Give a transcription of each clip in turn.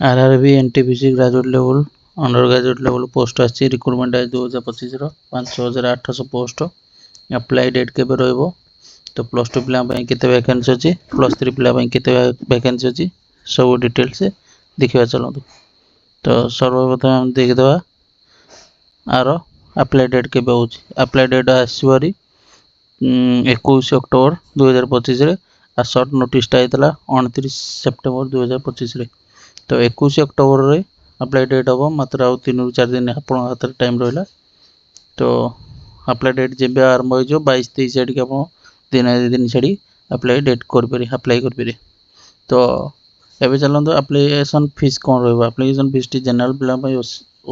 RRB NTPC graduate level under graduate level post आसी recruitment आज 2025 5800 post apply date के तो प्लस टू पिला केते वैकेंसी अच्छी प्लस थ्री पिला केते वैकेंसी अच्छी सब डिटेल्स देखा चलतु। तो सर्वप्रथम आम देखीदे आर अप्लाई डेट के अप्लाई डेट आसरी 21 अक्टोबर 2025 आ सर्ट नोटिसटा होता 29 सेप्टेम्बर 2025 तो 21 अक्टोबर रे अप्लाई डेट हम मात्र आउ 3 ରୁ 4 दिन आप हाथ टाइम रहा। तो अप्लाई डेट जब आरंभ हो 22-23 आड़ आप दिन 2 दिन छाड़ी अप्लाई डेट अप्लाई करें। तो एवं चलते आप्लिकेसन फीस कौन रहा आप्लिकेसन फीस टी जनरल पिला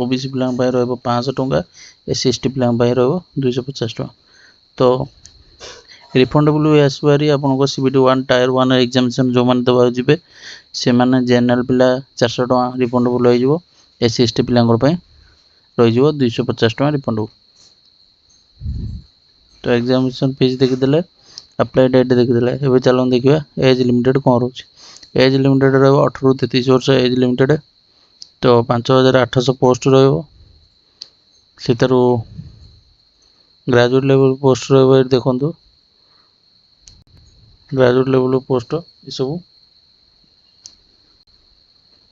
ओबीसी पिला 500 टंका एससी एसटी पिला 250 टंका। तो रिफंडेबल आसपारी आप सीबीटी 1 टायर 1 एग्जामिनेशन जो मैंने देवा जी से मैंने जनरल पिला 400 टंका रिफंडेबल हो एससी एसटी पिला रही 250 टंका रिफंडेबल। तो एग्जामिनेशन फीस देखीदे अप्लाई डेट देखीदे एवं चलो देखा एज लिमिटेड कौन रोच एज लिमिटेड रहा 18 ରୁ 33 वर्ष एज लिमिटेड। तो 5800 पोस्ट रु ग्रेजुएट लेवल पोस्ट रही देखु ग्रेजुएट लेवल पोस्ट ये सब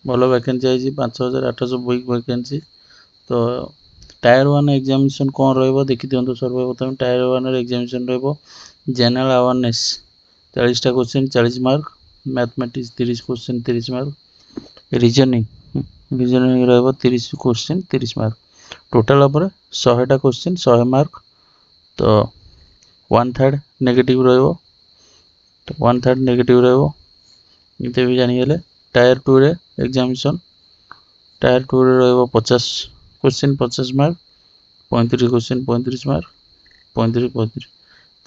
भल वैकेंसी आई 5800 वैकेंसी। तो टायर 1 एग्जामिनेशन कौन रहा देखी दिखाँ सर्वप्रथम टायर 1 एग्जामिनेशन रहा जनरल अवेयरनेस 40टा question 40 mark mathematics 30 question 30 mark reasoning रहा 30 क्वेश्चन 30 मार्क टोटाल 100टा क्वेश्चन 100 मार्क। तो 1/3 नेगेटिव रहा तो 1/3 नेगेटिव रही भी जानीगले। टायर 2 रे एग्जामिनेशन टायर 2 रे रहा 50 क्वेश्चन 50 मार्क 35 क्वेश्चन 35 मार्क 35।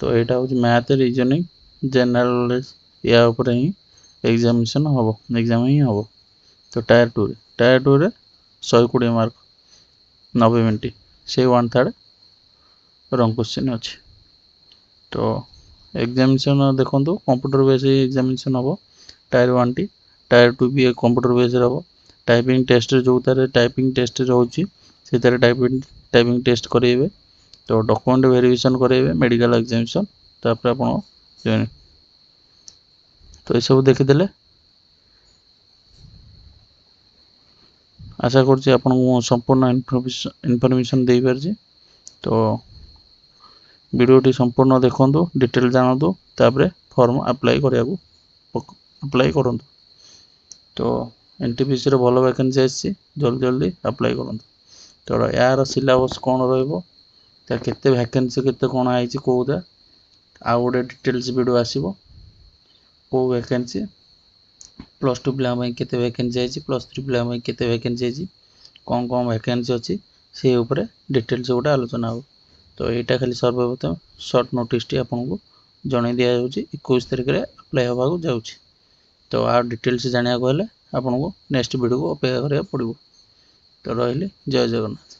तो यहाँ हूँ मैथ रीजनिंग जनरल नॉलेज या ही एग्जामिनेशन हम एग्जाम ही हम। तो टायर 2 रे 120 मार्क 90 मिनट से 1/3 रंग क्वेश्चन अच्छे। तो एग्जामिनेशन देखो कंप्यूटर बेस एग्जामिनेशन हम टायर 1 टी टायर 2 भी कंप्यूटर बेस हम टाइपिंग टेस्ट जो टाइपिंग टेस्ट रोचे से टाइपिंग टेस्ट करेंगे। तो डॉक्यूमेंट वेरिफिकेशन करेंगे मेडिकल एग्जामिनेशन तापर आप जॉइन। तो ये सब देखीदे आशा करुँच आपको संपूर्ण इनफॉरमेशन दे पारे। तो वीडियोटी संपूर्ण देखो डिटेल जानतु तापर फॉर्म अप्लाई करूँ। तो एनटीपीसी भल वैकेंसी आसी जल्दी जल्दी अप्लाई करूँ। तो यार सिलेबस कौन रते वैकेंसी केते कौन आई कौटा आउ गोटे डिटेल्स वीडियो आसो कौ वैकेंसी प्लस टू पिला केते वैकेंसी आई प्लस थ्री पिला केते वैकेंसी आई कौन कौन वैकेंसी अच्छी से उपरे डिटेल्स गोटे आलोचना हो। तो यहाँ खाली सर्वप्रथम सर्ट नोटिस टी आपको जन दि जाऊँगी 21 तारिख में अप्लाई होगा जाऊँगी। तो आ डिटेल्स जाना आपको नेक्स्ट वीडियो को अपेक्षा करा पड़ो। तो रही जय जगन्नाथ।